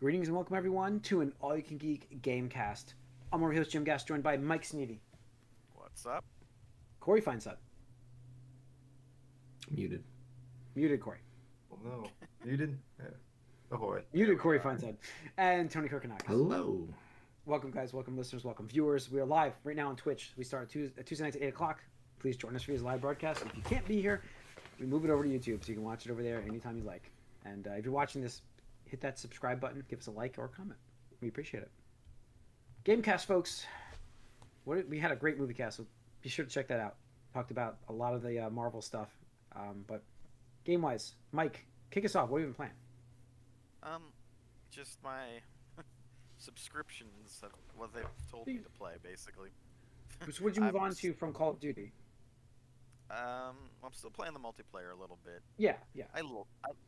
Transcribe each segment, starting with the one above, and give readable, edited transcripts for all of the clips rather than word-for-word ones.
Greetings and welcome everyone to an all-you-can-geek Gamecast. I'm your host Jim Gass, joined by Mike Sneedy, What's up? Corey Feinsut, Muted. muted Corey, Oh no. Muted? Yeah. Ahoy. muted Corey Feinsut, and Tony Kokonakis. Hello. Welcome guys, welcome listeners, welcome viewers. We are live right now on Twitch. We start Tuesday nights at 8 o'clock. Please join us for these live broadcasts. If you can't be here, we move it over to YouTube so you can watch it over there anytime you like. And if you're watching this, hit that subscribe button, give us a like or a comment. We appreciate it. Gamecast, folks. We had a great movie cast, so be sure to check that out. Talked about a lot of the Marvel stuff. But game-wise, Mike, kick us off. What have you been playing? Just my subscriptions of what they've told me to play, basically. So what did you move on to from Call of Duty? I'm still playing the multiplayer a little bit. Yeah.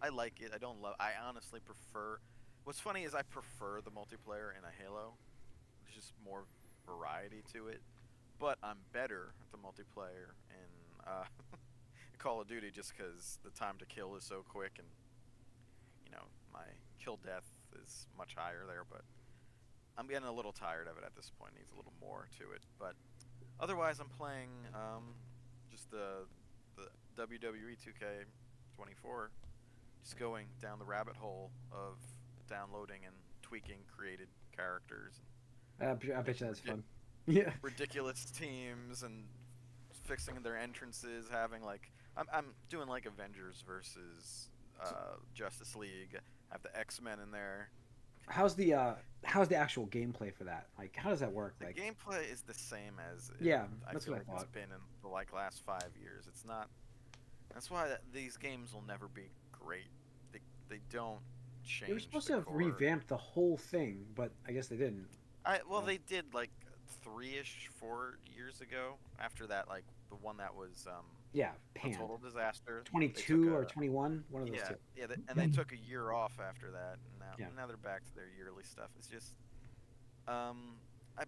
I like it. I honestly prefer. What's funny is I prefer the multiplayer in a Halo. There's just more variety to it. But I'm better at the multiplayer in Call of Duty just because the time to kill is so quick and my kill death is much higher there. But I'm getting a little tired of it at this point. Needs a little more to it. But otherwise, I'm playing just the WWE 2K24, just going down the rabbit hole of downloading and tweaking created characters. I bet you that's fun. Yeah. Ridiculous teams and fixing their entrances, having I'm doing like Avengers versus Justice League. Have the X-Men in there. How's the actual gameplay for that? Like, how does that work? The gameplay is the same as that's what I thought. It's been in the last 5 years. It's not. That's why these games will never be great. They don't change. They were supposed to have revamped the whole thing, but I guess they didn't. They did 3-ish, 4 years ago. After that, the one that was Pan. a total disaster. 22 or 21, one of those two. Yeah, they took a year off after that, and now they're back to their yearly stuff. It's just, I'm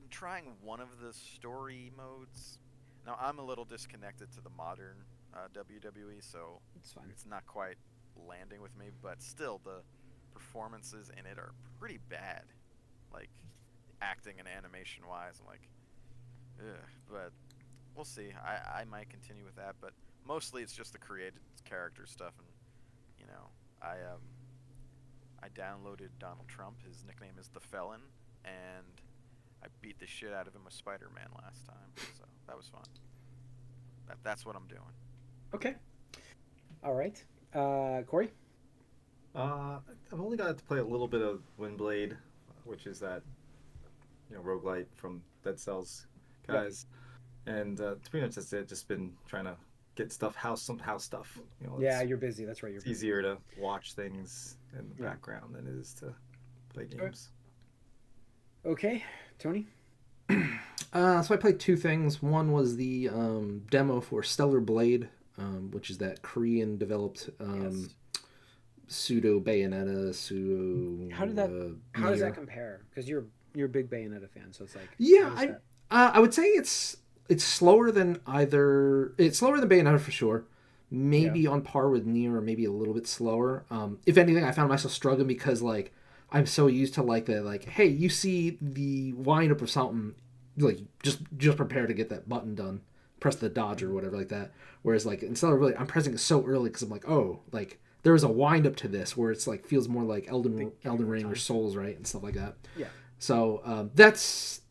trying one of the story modes. Now I'm a little disconnected to the modern WWE, so it's fine. It's not quite landing with me, but still the performances in it are pretty bad, acting and animation wise. I'm like, ugh, but we'll see. I might continue with that, but mostly it's just the created character stuff, and I downloaded Donald Trump. His nickname is the Felon, and I beat the shit out of him with Spider-Man last time, so that was fun. That's what I'm doing. Okay. All right. Corey? I've only got to play a little bit of Windblade, which is that roguelite from Dead Cells guys. Yep. And pretty much that's it. Just been trying to get house stuff. Yeah, you're busy. That's right. It's easier to watch things in the background than it is to play games. Okay, Tony. So I played two things. One was the demo for Stellar Blade, which is that Korean developed pseudo Bayonetta, pseudo. How does that compare? Because you're a big Bayonetta fan, so it's like I would say it's slower than Bayonetta for sure. Maybe on par with Nier, or maybe a little bit slower. If anything, I found myself struggling because I'm so used to hey, you see the wind up of something, just prepare to get that button done, press the dodge or whatever like that. Whereas instead of I'm pressing it so early because I'm there is a wind up to this where it's feels more like Elden Ring or Souls, right, and stuff like that. Yeah. So that's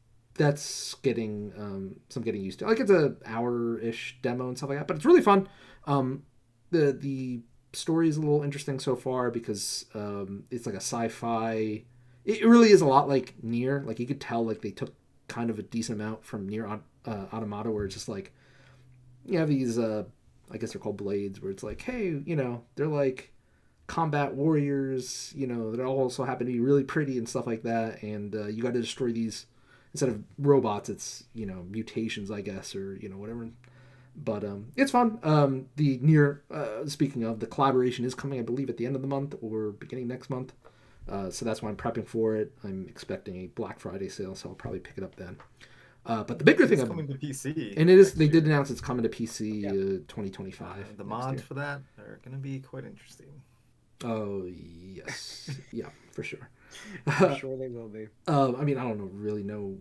getting getting used to. It's an hour-ish demo and stuff like that, but it's really fun. The story is a little interesting so far because it's a sci-fi. It really is a lot like Nier. You could tell they took kind of a decent amount from Nier Automata, where it's just you have these I guess they're called blades, where it's hey, they're combat warriors, that also happen to be really pretty and stuff like that, and you got to destroy these. Instead of robots, it's mutations, I guess, or whatever. But it's fun. The Nier, speaking of, the collaboration is coming, I believe, at the end of the month or beginning next month. So that's why I'm prepping for it. I'm expecting a Black Friday sale, so I'll probably pick it up then. But the bigger thing, it's coming to PC, and it is. They did announce it's coming to PC 2025. The mods for that are going to be quite interesting. Oh yes, yeah, for sure. I'm sure they will be. I mean, I don't know, really know,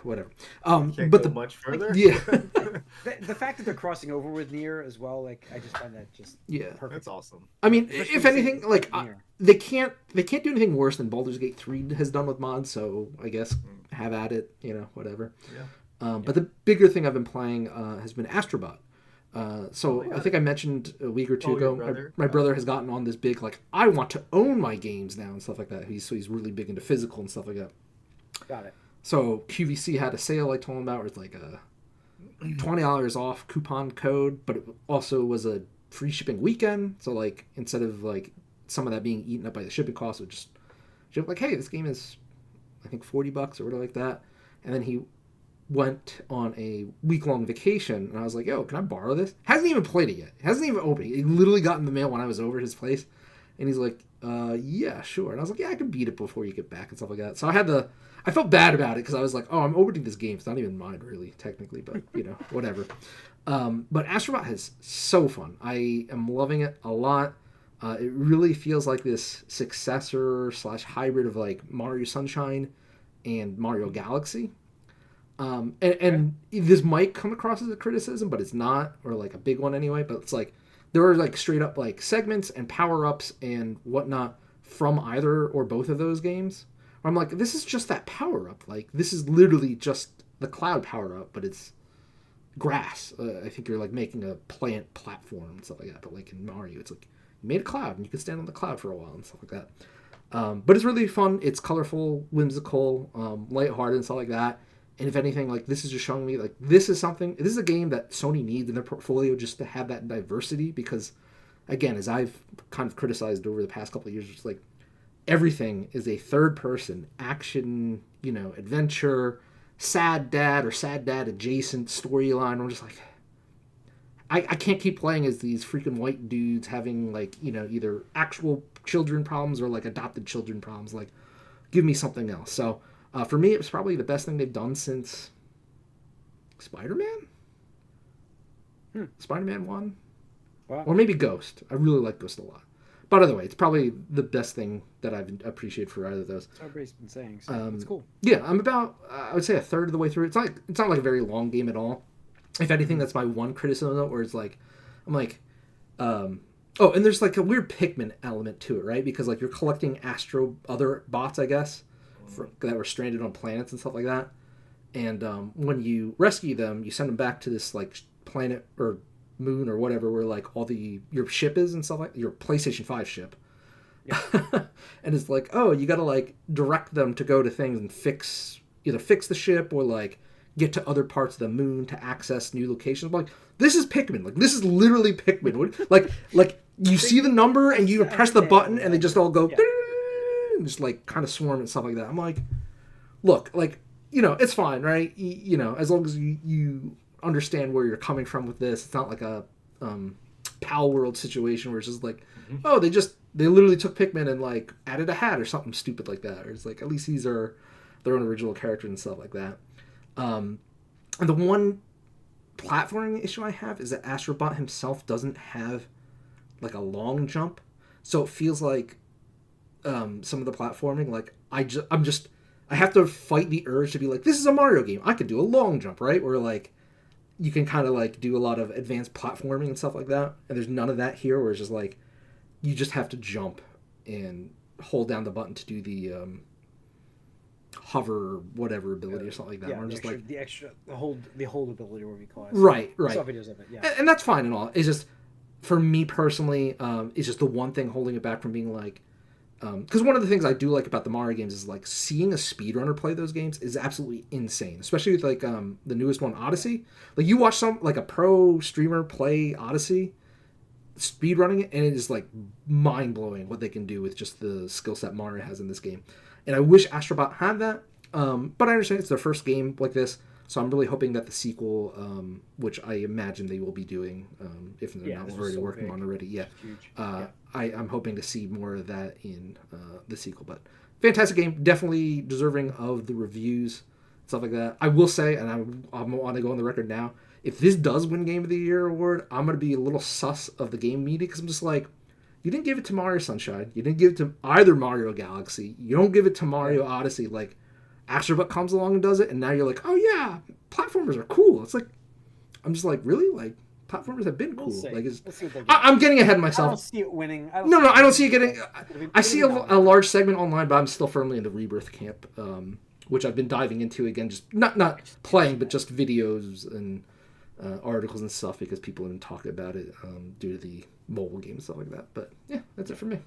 whatever. Can't But go the much further. yeah, The fact that they're crossing over with Nier as well, like I just find that just yeah. perfect. That's awesome. I mean, Especially if the same anything, like Nier. they can't do anything worse than Baldur's Gate 3 has done with mods. So I guess have at it, whatever. Yeah. But the bigger thing I've been playing has been Astro Bot. So yeah. I think I mentioned a week or two Oh, your ago, brother? my brother has gotten on this big, like, I want to own my games now and stuff like that. He's really big into physical and stuff like that. Got it. So QVC had a sale I told him about where it's like a $20 off coupon code, but it also was a free shipping weekend. So like instead of like some of that being eaten up by the shipping cost, it would just like, hey, this game is I think $40 or whatever like that. And then he went on a week-long vacation, and I was like, yo, can I borrow this? Hasn't even played it yet. Hasn't even opened it. It literally got in the mail when I was over at his place. And he's like, yeah, sure. And I was like, yeah, I can beat it before you get back and stuff like that. So I felt bad about it because I was like, oh, I'm opening this game. It's not even mine, really, technically, but, whatever. But Astro Bot is so fun. I am loving it a lot. It really feels like this successor / hybrid of, like, Mario Sunshine and Mario Galaxy. And this might come across as a criticism, but it's not, or, like, a big one anyway. But it's like, there are, like, straight up, like, segments and power-ups and whatnot from either or both of those games. I'm like, this is just that power-up. Like, this is literally just the cloud power-up, but it's grass. I think you're, like, making a plant platform and stuff like that. But, like, in Mario, it's like, you made a cloud, and you can stand on the cloud for a while and stuff like that. But it's really fun. It's colorful, whimsical, lighthearted and stuff like that. And if anything, like, this is just showing me, like, this is a game that Sony needs in their portfolio just to have that diversity because, again, as I've kind of criticized over the past couple of years, it's like, everything is a third-person action, adventure, sad dad or sad dad adjacent storyline. I'm just like, I can't keep playing as these freaking white dudes having, like, either actual children problems or, like, adopted children problems. Like, give me something else. So, for me, it was probably the best thing they've done since Spider-Man? Spider-Man 1? Wow. Or maybe Ghost. I really like Ghost a lot. But either way, it's probably the best thing that I've appreciated for either of those. That's what everybody's been saying. So it's cool. Yeah, I'm about, I would say, a third of the way through. It's not like a very long game at all. If anything, that's my one criticism, though, where it's like, I'm like, and there's like a weird Pikmin element to it, right? Because like you're collecting other bots, I guess, that were stranded on planets and stuff like that. And when you rescue them, you send them back to this like planet or moon or whatever where like your ship is and stuff like your PlayStation 5 ship. Yeah. And it's like, oh, you got to like direct them to go to things and either fix the ship or like get to other parts of the moon to access new locations. I'm like, this is Pikmin. Like, this is literally Pikmin. Like you see the number and you press the button and they just all go and just like kind of swarm and stuff like that. I'm like, look, like, it's fine, right? As long as you understand where you're coming from with this. It's not like a Pal World situation where it's just like, oh, they literally took Pikmin and like added a hat or something stupid like that. Or it's like, at least these are their own original characters and stuff like that. And the one platforming issue I have is that Astro Bot himself doesn't have like a long jump, so it feels like some of the platforming, like I have to fight the urge to be like, this is a Mario game, I could do a long jump, right? Or like you can kind of like do a lot of advanced platforming and stuff like that, and there's none of that here, where it's just like you just have to jump and hold down the button to do the hover whatever ability or something like that. Yeah, I'm just like the hold ability, what we call it. Right. I saw videos of it. Yeah, and that's fine and all. It's just for me personally, it's just the one thing holding it back from being like, because one of the things I do like about the Mario games is like seeing a speedrunner play those games is absolutely insane, especially with like the newest one, Odyssey. Like you watch a pro streamer play Odyssey, speedrunning it, and it is like mind blowing what they can do with just the skill set Mario has in this game. And I wish Astro Bot had that, but I understand it's their first game like this, so I'm really hoping that the sequel, which I imagine they will be doing, if they're not already working on already, I'm hoping to see more of that in the sequel. But fantastic game, definitely deserving of the reviews, stuff like that. I will say, and I want to go on the record now, if this does win Game of the Year award, I'm going to be a little sus of the game media, because I'm just like, You didn't give it to Mario Sunshine. You didn't give it to either Mario Galaxy. You don't give it to Mario Odyssey. Like, Astro Bot comes along and does it, and now you're like, oh yeah, platformers are cool. It's like, I'm just like, really? Like, platformers have been cool. We'll see. Like, it's, We'll see what they do. I'm getting ahead of I myself. don't see it winning. I don't see it getting. I see a large segment online, but I'm still firmly in the Rebirth camp, which I've been diving into again. Just not playing, but just videos and articles and stuff because people have been talking about it due to the mobile game and stuff like that. But yeah, that's it for me.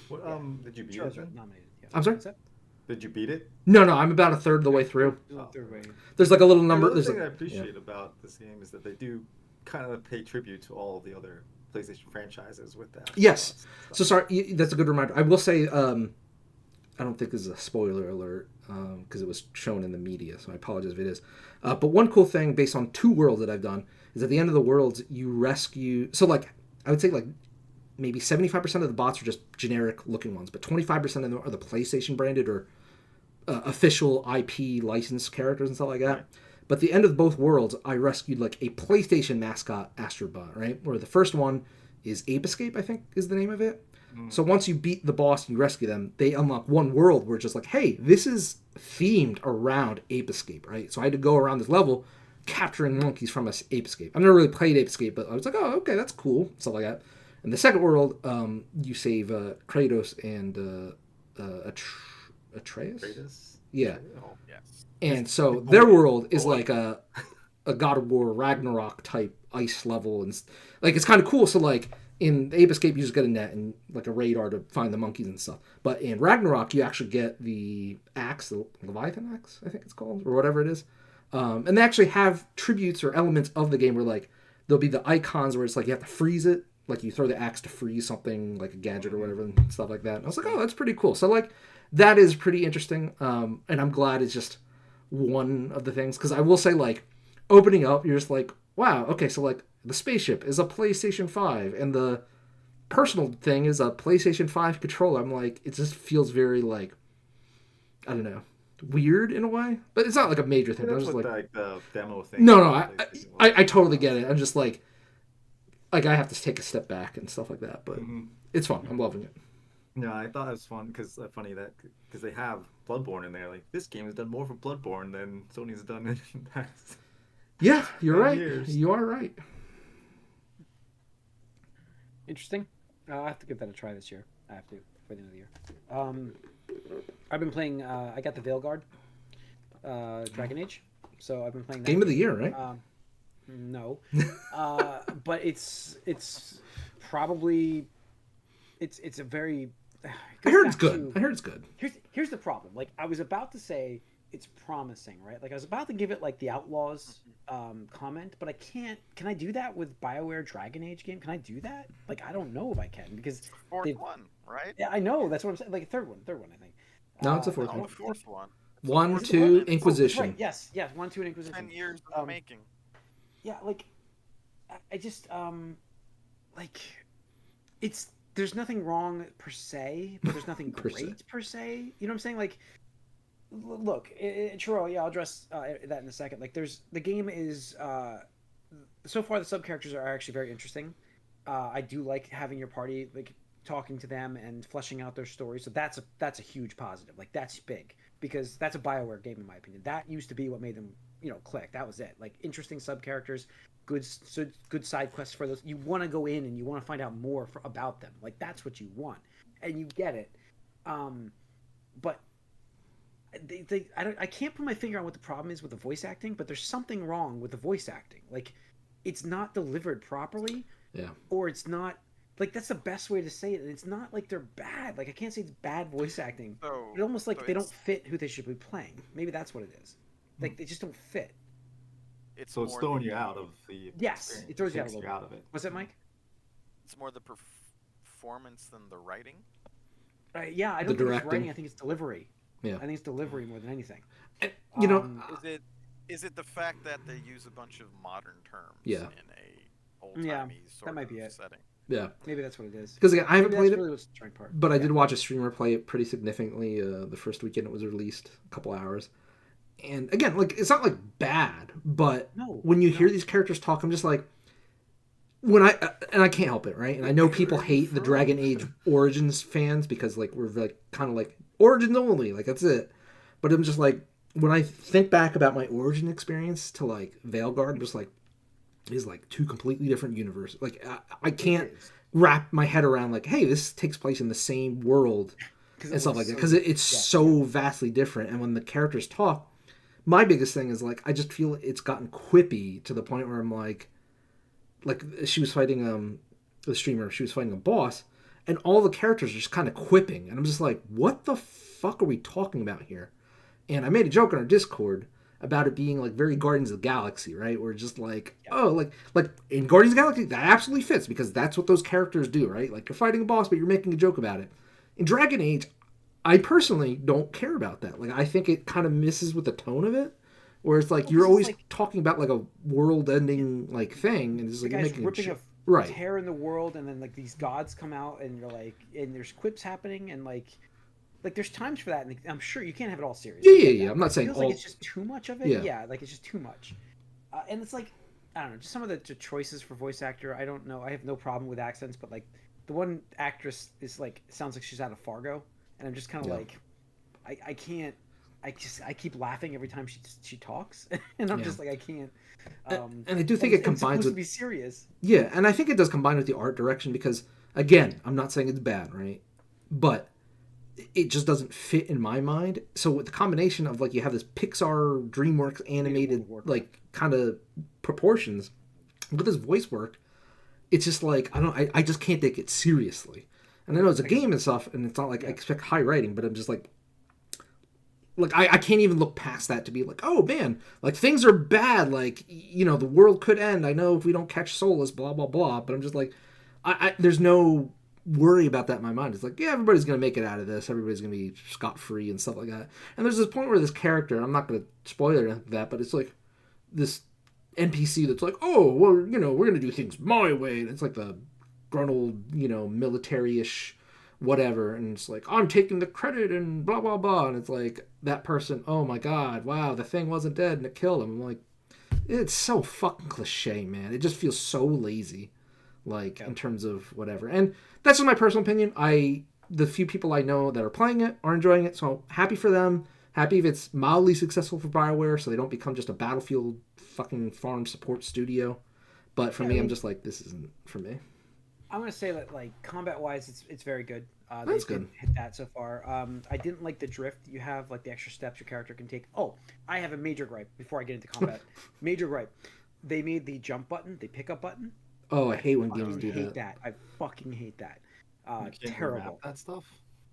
What did you beat Sure, it? Then? nominated. Yeah. I'm sorry? What's that? Did you beat it? No, I'm about a third of the way through. Third way. There's like a little number. Another There's thing like, I appreciate about this game is that they do kind of pay tribute to all of the other PlayStation franchises with that. Yes. So sorry, that's a good reminder. I will say, I don't think this is a spoiler alert because it was shown in the media, so I apologize if it is. But one cool thing based on 2 worlds that I've done is at the end of the worlds, you rescue... So, like, I would say, like, maybe 75% of the bots are just generic-looking ones, but 25% of them are the PlayStation branded or official IP licensed characters and stuff like that. Right. But at the end of both worlds, I rescued, like, a PlayStation mascot, Astro Bot, right? Where the first one is Ape Escape, I think, is the name of it. So once you beat the boss and you rescue them, they unlock one world where it's just like, hey, this is themed around Ape Escape, right? So I had to go around this level capturing monkeys from Ape Escape. I've never really played Ape Escape, but I was like, oh, okay, that's cool, stuff like that. In the second world, you save Kratos and Atreus? Kratos? Yeah. Oh, yes. And so their world is like a God of War Ragnarok type ice level, and like it's kind of cool. So like in Ape Escape, you just get a net and like a radar to find the monkeys and stuff. But in Ragnarok, you actually get the axe, the Leviathan axe, I think it's called, or whatever it is. And they actually have tributes or elements of the game where like there'll be the icons where it's like you have to freeze it, like you throw the axe to freeze something like a gadget or whatever and stuff like that. And I was like, oh, that's pretty cool. So like that is pretty interesting, and I'm glad it's just one of the things, because I will say like opening up, you're just like, wow, okay, so like the spaceship is a PlayStation 5 and the personal thing is a PlayStation 5 controller. I'm like, it just feels very like, I don't know, weird in a way, but it's not like a major thing. That's I was just what like the demo thing. No, I totally get it. I'm just like I have to take a step back and stuff like that, but it's fun. I'm loving it. No, I thought it was fun because they have Bloodborne in there. Like, this game has done more for Bloodborne than Sony's done in the past. Yeah, you're right. Years. You are right. Interesting. I'll have to give that a try this year. I have to for the end of the year. I've been playing. I got the Veilguard, Dragon Age. So I've been playing that game of the year, right? No, but it's probably it's a very. I heard it's good. Here's the problem. Like I was about to say, it's promising, right? Like I was about to give it like the Outlaws comment, but I can't. Can I do that with BioWare Dragon Age game? Can I do that? Like I don't know if I can because fourth one, right? Yeah, I know. That's what I'm saying. Like third one, I think. No, it's a fourth no, one. Fourth one. 1, 2, Inquisition. Oh, right. Yes, 1, 2, and Inquisition. 10 years in the making. Yeah, like I just like it's. There's nothing wrong per se, but there's nothing great per se. You know what I'm saying? Like, look, Chiro, yeah, I'll address that in a second. Like, the game is so far the sub characters are actually very interesting. I do like having your party, like talking to them and fleshing out their stories. So that's a huge positive. Like that's big because that's a BioWare game in my opinion. That used to be what made them click. That was it. Like interesting sub characters. Good side quests for those. You want to go in and you want to find out more about them. Like that's what you want, and you get it. But I can't put my finger on what the problem is with the voice acting. But there's something wrong with the voice acting. Like it's not delivered properly. Yeah. Or it's not like that's the best way to say it. And it's not like they're bad. Like I can't say it's bad voice acting. It's almost like they don't fit who they should be playing. Maybe that's what it is. Like they just don't fit. It's throwing you out of the yes, it throws you out of it. What's that, Mike? It's more the performance than the writing. Yeah, I don't think it's writing. I think it's delivery. Yeah, I think it's delivery more than anything. Is it the fact that they use a bunch of modern terms? Yeah. In a old-timey sort of setting. Yeah, maybe that's what it is. Because again, I haven't played it, really part. But I did watch a streamer play it pretty significantly the first weekend it was released, a couple hours. And again, like it's not like bad, but when you hear these characters talk, I'm just like, when and I can't help it, right? And I know people hate the Dragon Age Origins fans because like we're like kind of like Origins only, like that's it. But I'm just like when I think back about my Origin experience to like Veilguard, just like is like two completely different universes. Like I can't wrap my head around like, hey, this takes place in the same world and stuff like that because it's so vastly different. And when the characters talk, my biggest thing is like I just feel it's gotten quippy to the point where I'm like she was fighting the streamer, she was fighting a boss, and all the characters are just kind of quipping, and I'm just like, what the fuck are we talking about here? And I made a joke on our Discord about it being like very Guardians of the Galaxy, right? Where just like, oh, like in Guardians of the Galaxy, that absolutely fits because that's what those characters do, right? Like you're fighting a boss, but you're making a joke about it. In Dragon Age, I personally don't care about that. Like I think it kind of misses with the tone of it. Where it's like you're always talking about like a world-ending like thing, and it's like you're making ripping a tear in the world, and then like these gods come out, and you're like, and there's quips happening, and like there's times for that, and I'm sure you can't have it all serious. Yeah. I'm not saying it feels like it's just too much of it. Yeah, like it's just too much, and it's like I don't know, just some of the choices for voice actor. I don't know. I have no problem with accents, but like the one actress is like sounds like she's out of Fargo, and I'm just kind of like, I can't. I keep laughing every time she talks, and I'm just like I can't. And I do think it combines with to be serious. Yeah, and I think it does combine with the art direction because again, I'm not saying it's bad, right? But it just doesn't fit in my mind. So with the combination of like you have this Pixar DreamWorks animated like kind of proportions with this voice work, it's just like I just can't take it seriously. And I know it's a game and stuff, and it's not like I expect high writing, but I'm just like I can't even look past that to be like, oh man, like things are bad, like you know the world could end. I know if we don't catch Solus, blah blah blah. But I'm just like, there's no worry about that in my mind. It's like, yeah, everybody's gonna make it out of this. Everybody's gonna be scot free and stuff like that. And there's this point where this character, I'm not gonna spoiler that, but it's like this NPC that's like, oh well, you know, we're gonna do things my way. And it's like the gruntled, you know, military-ish whatever, and it's like I'm taking the credit and blah blah blah, and it's like that person, oh my god, wow, the thing wasn't dead and it killed him. I'm like, it's so fucking cliche, man. It just feels so lazy, like in terms of whatever. And that's just my personal opinion. The few people I know that are playing it are enjoying it, so happy for them. Happy if it's mildly successful for BioWare, so they don't become just a Battlefield fucking farm support studio. But for me, I'm just like, this isn't for me. I'm gonna say that like combat wise, it's very good. That's good. Hit that so far. I didn't like the drift. You have like the extra steps your character can take. Oh, I have a major gripe before I get into combat. Major gripe. They made the jump button, the pickup button. Oh, I hate when games do that. I fucking hate that. Terrible. That stuff.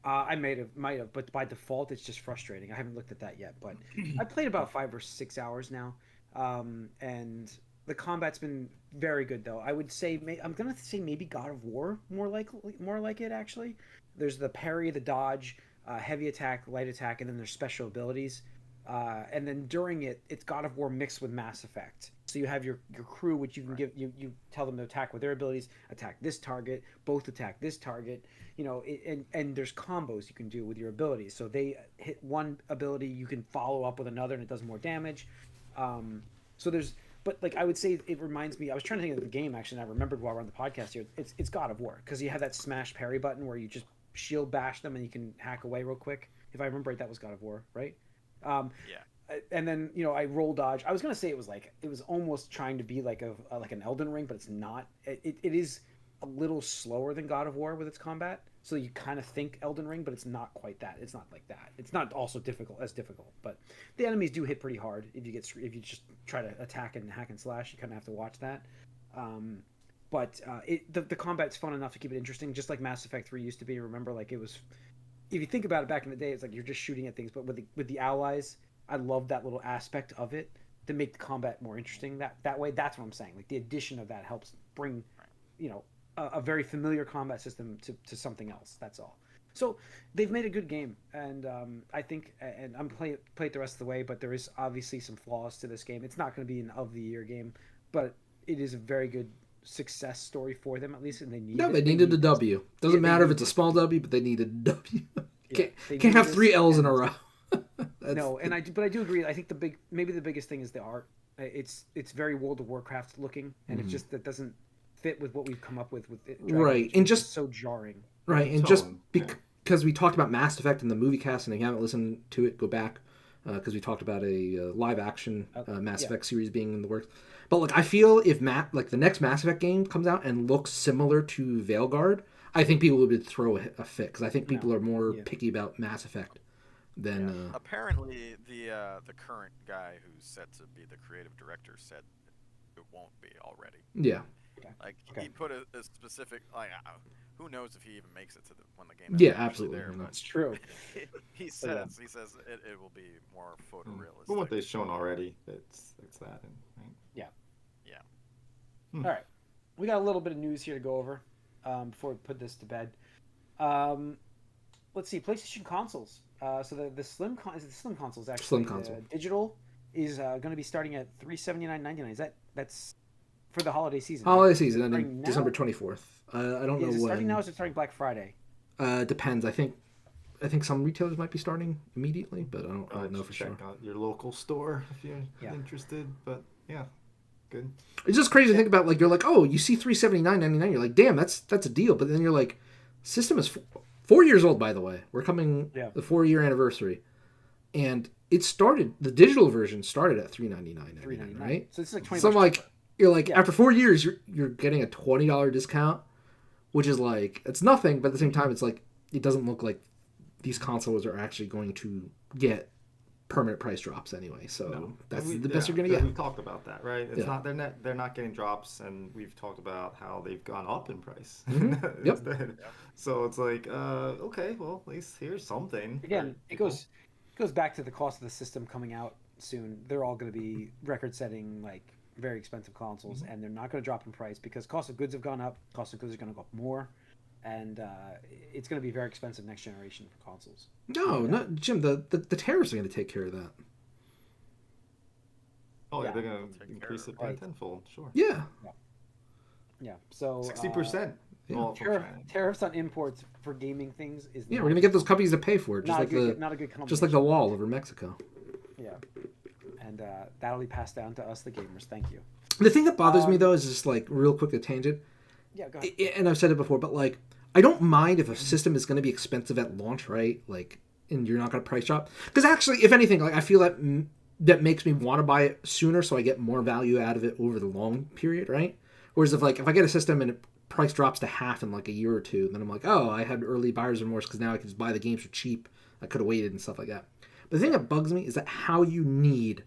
I might have, but by default, it's just frustrating. I haven't looked at that yet, but I played about 5 or 6 hours now, and the combat's been very good though. I would say I'm gonna say maybe God of War more like it actually. There's the parry, the dodge, heavy attack, light attack, and then there's special abilities. And then during it's God of War mixed with Mass Effect. So you have your crew, which you can give you tell them to attack with their abilities, attack this target, both attack this target, you know, and there's combos you can do with your abilities. So they hit one ability, you can follow up with another, and it does more damage. So there's. But like I would say, it reminds me. I was trying to think of the game actually, and I remembered while we're on the podcast here. It's God of War because you have that smash parry button where you just shield bash them and you can hack away real quick. If I remember right, that was God of War, right? Yeah. And then I roll dodge. I was gonna say it was almost trying to be like an Elden Ring, but it's not. It is a little slower than God of War with its combat. So you kind of think Elden Ring, but it's not quite that. It's not like that. It's not also difficult, but the enemies do hit pretty hard if you just try to attack and hack and slash. You kind of have to watch that. But the combat's fun enough to keep it interesting, just like Mass Effect 3 used to be. Remember, like it was. If you think about it, back in the day, it's like you're just shooting at things. But with the allies, I love that little aspect of it to make the combat more interesting. That way, that's what I'm saying. Like the addition of that helps bring, a very familiar combat system to something else. That's all. So they've made a good game, and I think, and I'm play it the rest of the way. But there is obviously some flaws to this game. It's not going to be an of the year game, but it is a very good success story for them at least, and they needed a W. Doesn't matter if it's a small W, but they needed a W. Can't have 3 L's in a row. No, and I do agree. I think maybe the biggest thing is the art. It's very World of Warcraft looking, and it's just that doesn't. fit with what we've come up with Dragon Right, Age, and which is just so jarring. right, and Tone, just yeah. because we talked about Mass Effect in the movie cast, and if you haven't listened to it, go back because we talked about a live action Mass Effect series being in the works. But like, I feel if the next Mass Effect game comes out and looks similar to Veilguard, I think people would throw a fit because I think people are more picky about Mass Effect than. Apparently, the current guy who's set to be the creative director said it won't be already. Yeah. Like he put a specific who knows if he even makes it to when the game. Yeah, absolutely. There, That's true. he says it will be more photorealistic. From what they've shown already, it's that. Right? Yeah. Hmm. All right, we got a little bit of news here to go over before we put this to bed. Let's see, PlayStation consoles. So the slim consoles actually. Slim console. Digital is going to be starting at $379.99. That's for the holiday season. Holiday right? season ending Starting December now? 24th. I don't know Is it when. starting now or is it starting Black Friday? Depends. I think some retailers might be starting immediately, but I don't know for sure. Check out your local store if you're interested. But yeah, good. It's just crazy to think about. Like you're like, oh, you see $379.99. You're like, damn, that's a deal. But then you're like, system is 4 years old, by the way. We're coming the 4-year anniversary, and it started. The digital version started at $399.99, right? So it's like $20. So I'm like, you're like, after 4 years, you're getting a $20 discount, which is like, it's nothing, but at the same time, it's like, it doesn't look like these consoles are actually going to get permanent price drops anyway. So that's the best you're going to get. We talked about that, right? It's not they're not getting drops, and we've talked about how they've gone up in price. Mm-hmm. Yep. So it's like, okay, well, at least here's something. Again, it goes back to the cost of the system coming out soon. They're all going to be record-setting, like very expensive consoles, and they're not going to drop in price because cost of goods have gone up. Cost of goods are going to go up more, and it's going to be very expensive next generation for consoles. No, Jim. The tariffs are going to take care of that. Oh yeah, they're going to increase it by tenfold. Sure. Yeah. Yeah. So 60%. Tariffs on imports for gaming things is we're gonna get those companies to pay for it, not a good combination. just like the wall over Mexico. Yeah, and that'll be passed down to us, the gamers. Thank you. The thing that bothers me though is just like real quick a tangent. Yeah, go ahead. And I've said it before, but like I don't mind if a system is going to be expensive at launch, right? Like, and you're not going to price drop because actually, if anything, like I feel that makes me want to buy it sooner, so I get more value out of it over the long period, right? Whereas if I get a system and it price drops to half in like a year or two, then I'm like, oh, I had early buyer's remorse because now I can just buy the games for cheap. I could have waited and stuff like that. But the thing that bugs me is that how you need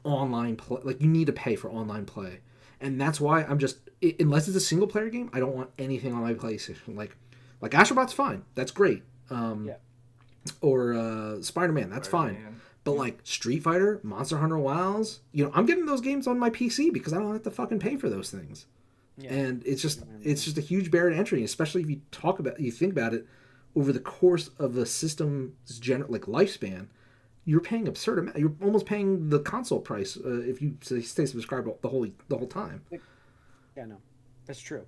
online play, like you need to pay for online play, and that's why I'm just, unless it's a single player game, I don't want anything on my PlayStation. Like Astro Bot's fine, that's great. Or Spider-Man, that's fine. But like Street Fighter, Monster Hunter Wilds, I'm getting those games on my PC because I don't have to fucking pay for those things. Yeah. And it's just a huge barrier to entry, especially if you think about it over the course of the system's lifespan. You're paying absurd amount. You're almost paying the console price if you stay subscribed the whole time. Yeah, no, that's true.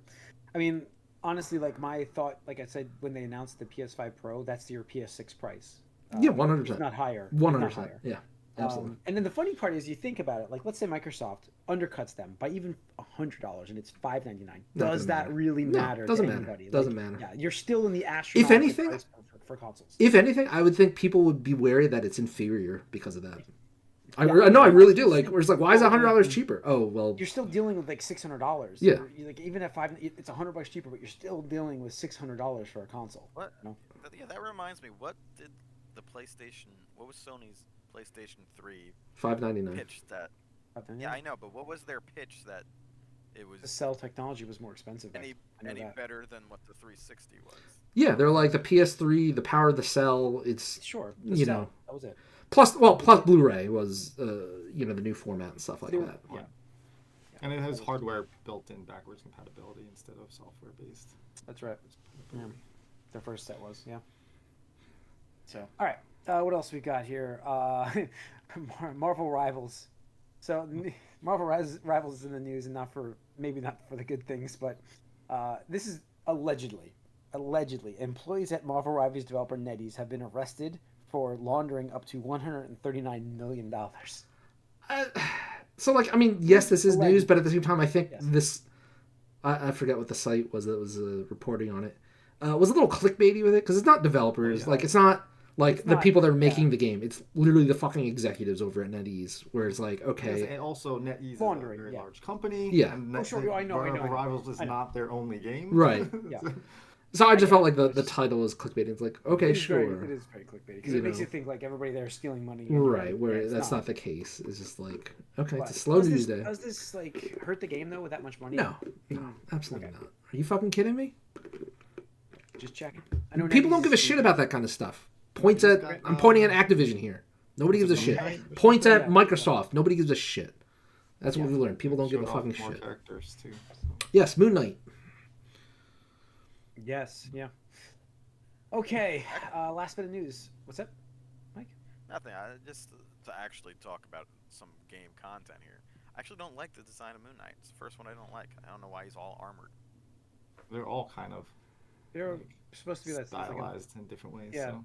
I mean, honestly, like my thought, like I said when they announced the PS5 Pro, that's your PS6 price. 100%. It's not higher. 100%. Yeah. Absolutely. And then the funny part is, you think about it, like let's say Microsoft undercuts them by even $100 and it's $599. Does that really matter? No, doesn't to matter. anybody? Doesn't matter. Yeah, you're still in the astronomical if anything, price for consoles. If anything, I would think people would be wary that it's inferior because of that. I really do. Like, where it's like, why is that $100 cheaper? Oh, well, you're still dealing with like $600. Yeah. Like even at it's $100 cheaper, but you're still dealing with $600 for a console. What? No? Yeah, that reminds me. What did the PlayStation? What was Sony's PlayStation 3 $599 pitch that? Yeah, I know, but what was their pitch that it was? The cell technology was more expensive. Any better than what the 360 was? Yeah, they're like the PS3, the power of the cell. It's that was it. Plus Blu-ray was the new format and stuff like that. Yeah. And it has hardware built-in backwards compatibility instead of software-based. That's right. Yeah. Their first set was, yeah. So, all right. What else we got here? Marvel Rivals. So, Marvel Rivals is in the news, and maybe not for the good things, but this is allegedly, employees at Marvel Rivals developer Netease have been arrested for laundering up to $139 million. So, yes, this is news, but at the same time, I think this I forget what the site was that was reporting on it. Was a little clickbaity with it because it's not developers. Yeah. Like it's not like It's the not- people that are yeah. making the game. It's literally the fucking executives over at NetEase, where it's like, Yes, okay, and also NetEase is a Laundering, very yeah. large company. Yeah. And Oh, sure, I know. Rivals is I know. not their only game. Right. Yeah. so I just get felt it. like the It's- title was clickbaity. It's like, okay, It is sure. It is very clickbaity because You it makes know. you think like everybody there is stealing money. and Right, where it's that's not the case. It's just like, okay, But it's a slow does news this, day. Does this like hurt the game though with that much money? No, Mm, absolutely okay. not. Are you fucking kidding me? Just checking. I know People don't NetEase give a is- shit about that kind of stuff. Points He's at got, I'm pointing at Activision here. Nobody gives a shit. Points at Yeah. Microsoft. Nobody gives a shit. That's what Yeah. we learned. People don't give a Showed off fucking more shit. characters too. Yes, Moon Knight. Yes. Yeah. Okay. Last bit of news. What's up? Nothing. Just to actually talk about some game content here. I actually don't like the design of Moon Knight. It's the first one I don't like. I don't know why he's all armored. They're all kind of They're supposed to be that stylized in different ways. Yeah. So.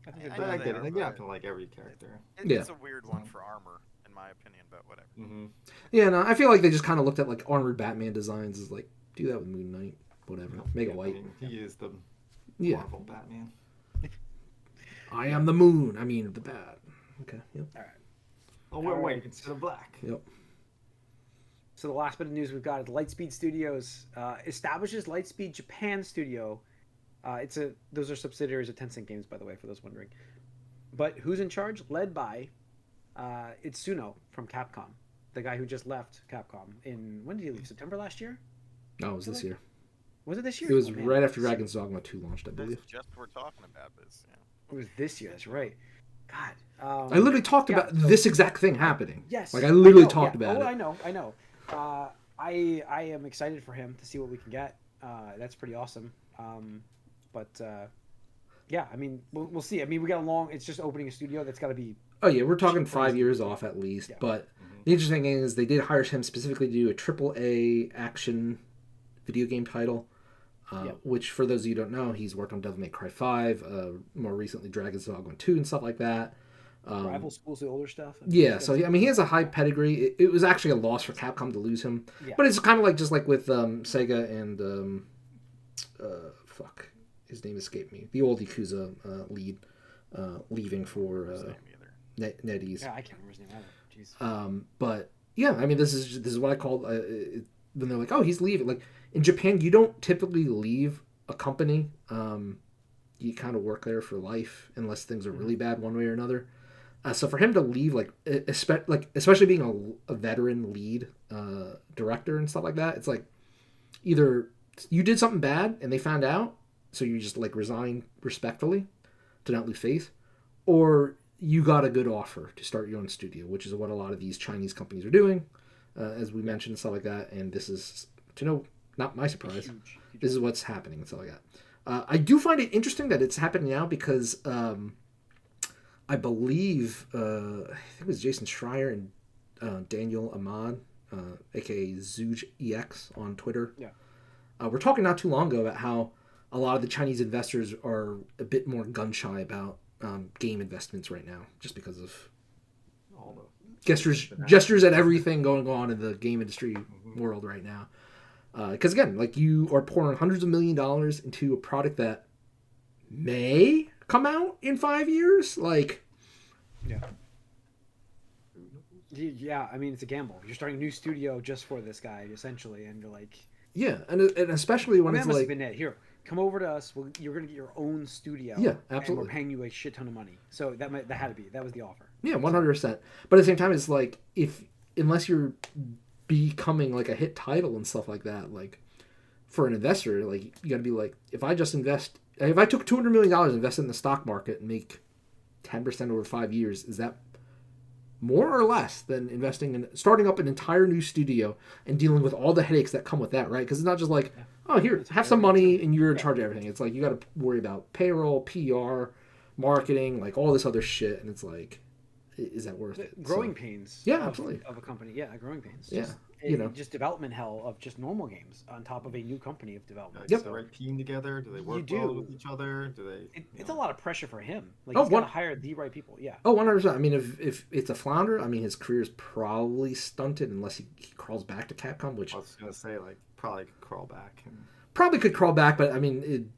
I think I they're But I know get they it. are, Like, you're not but- gonna like every character. Yeah. It's a weird one for armor, in my opinion, but whatever. Mm-hmm. Yeah, no, I feel like they just kind of looked at like armored Batman designs as like, do that with Moon Knight, whatever, make it white. I mean, he is the Yeah, Marvel Batman. I am the Moon. I mean the Bat. Okay. Yep. All right. Oh, we're Alright. white instead of black. Yep. So the last bit of news we've got is Lightspeed Studios establishes Lightspeed Japan Studio. Those are subsidiaries of Tencent Games, by the way, for those wondering. But who's in charge? Led by Itsuno from Capcom, the guy who just left Capcom when did he leave? September last year? No, it was this year. Was it this year? It was Oh, man. right after Dragon's Dogma 2 launched, I That's believe. just we're talking about this. Yeah. It was this year. That's right. God. I literally talked yeah, about so- this exact thing happening. Yes. Like I literally know, talked yeah. about it. I know. I am excited for him to see what we can get. That's pretty awesome. Yeah, I mean, we'll see. I mean, we got a long. It's just opening a studio that's got to be. Oh yeah, we're talking Cheap 5 prices. years off at least. Yeah. But the interesting thing is they did hire him specifically to do a AAA action video game title. Yeah. Which, for those of you who don't know, he's worked on Devil May Cry 5, more recently Dragon's Dogma 2 and stuff like that. Rival schools, the older stuff. Yeah, so I mean, he has a high pedigree. It was actually a loss for Capcom to lose him, Yeah. but it's kind of like just like with Sega and fuck, his name escaped me. The old Yakuza lead leaving for His name either. NetEase. Yeah, I can't remember his name either. Jeez. But yeah, I mean, this is what I call when they're like, oh, he's leaving. Like in Japan, you don't typically leave a company. You kind of work there for life unless things are really bad one way or another. So for him to leave, especially being a veteran lead director and stuff like that, it's like either you did something bad and they found out, so you just like resign respectfully to not lose faith, or you got a good offer to start your own studio, which is what a lot of these Chinese companies are doing, as we mentioned and stuff like that. And this is, not my surprise. Huge. This is what's happening and stuff like that. I do find it interesting that it's happening now because I believe I think it was Jason Schreier and Daniel Ahmad, aka Zooge EX on Twitter. Yeah. We're talking not too long ago about how a lot of the Chinese investors are a bit more gun shy about game investments right now, just because of All the gestures at everything going on in the game industry world right now. Because again, like you are pouring hundreds of $millions of dollars into a product that may come out in 5 years. Like, Yeah, I mean, it's a gamble. You're starting a new studio just for this guy, essentially, and you're like, yeah, and especially when that it's must like, have been it. Here, come over to us. You're gonna get your own studio. Yeah, And absolutely. we're paying you a shit ton of money. So that had to be. That was the offer. yeah, 100%. But at the same time, it's like unless you're becoming like a hit title and stuff like that, like for an investor, like you got to be like, if I took $200 million and invested in the stock market and make 10% over 5 years, is that more or less than investing in starting up an entire new studio and dealing with all the headaches that come with that, right? Because it's not just like, oh, here, have some money and you're in charge of everything. It's like you got to worry about payroll, PR, marketing, like all this other shit, and it's like, is that worth it? Growing So, pains. Yeah, of- absolutely. Of a company. Yeah, growing pains. Yeah, Just, you know. just development hell of just normal games on top of a new company of development. Yep. Is the right team together? Do they work do. well with each other? Do they? It's a lot of pressure for him. Like Oh, he's got to what- hire the right people. Yeah. Oh, 100%. I mean, if it's a flounder, I mean, his career is probably stunted unless he crawls back to Capcom, which I was gonna say like probably could crawl back. Probably could crawl back, but I mean,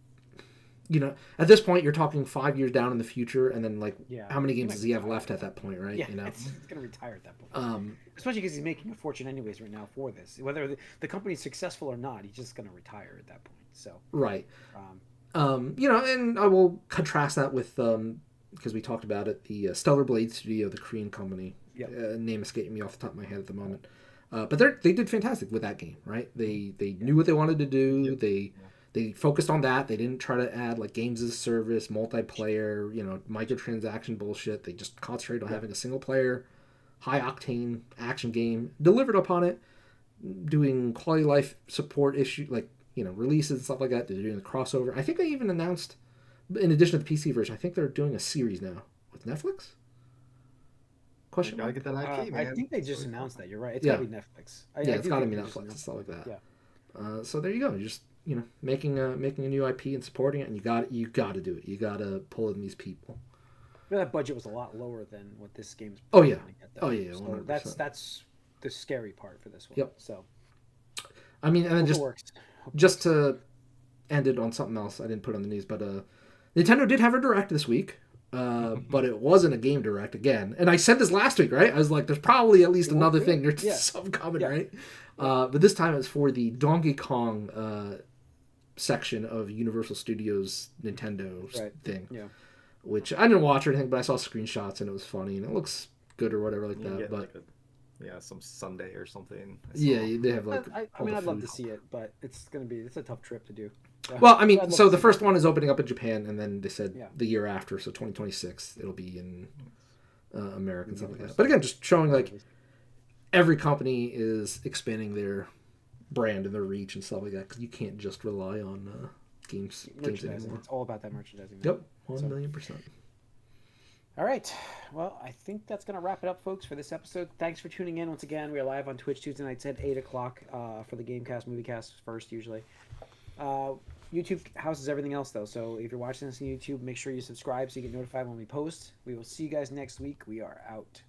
at this point, you're talking 5 years down in the future, and then how many games does he have left at that point, right? Yeah, it's going to retire at that point. Especially because he's making a fortune anyways right now for this. Whether the company's successful or not, he's just going to retire at that point. So right. And I will contrast that with because we talked about it, the Stellar Blade Studio, the Korean company. Yep. Name escaping me off the top of my head at the moment. But they did fantastic with that game, right? They knew what they wanted to do. Yep. They focused on that. They didn't try to add games as a service, multiplayer, microtransaction bullshit. They just concentrated on having a single player, high octane action game, delivered upon it, doing quality of life support releases and stuff like that. They're doing the crossover. I think they even announced, in addition to the PC version, I think they're doing a series now with Netflix. Question mark? Gotta get that IP, man. I think they just announced that. You're right. It's gotta be Netflix. It's gotta be Netflix and stuff like that. Yeah. So there you go. You're just making a new IP and supporting it, and you got to do it. You got to pull in these people. That budget was a lot lower than what this game's. Oh yeah. So 100%. That's the scary part for this one. Yep. So. I mean, and then just to end it on something else, I didn't put on the news, but Nintendo did have a direct this week. But it wasn't a game direct again. And I said this last week, right? I was like, there's probably at least another thing. There's some coming, right? But this time it's for the Donkey Kong section of Universal Studios Nintendo thing. Yeah. Which I didn't watch or anything, but I saw screenshots and it was funny and it looks good or whatever that. But some Sunday or something. Yeah, they have I'd love to see it, but it's a tough trip to do. Well, I mean, so the first one is opening up in Japan, and then they said the year after, so 2026, it'll be in America and stuff like that. But again, just showing every company is expanding their brand and their reach and stuff like that, because you can't just rely on games anymore. It's all about that merchandising. Yep, 1,000,000%. All right. Well, I think that's going to wrap it up, folks, for this episode. Thanks for tuning in once again. We are live on Twitch Tuesday nights at 8 o'clock for the Gamecast, Moviecast first, usually. YouTube houses everything else, though. So if you're watching this on YouTube, make sure you subscribe so you get notified when we post. We will see you guys next week. We are out.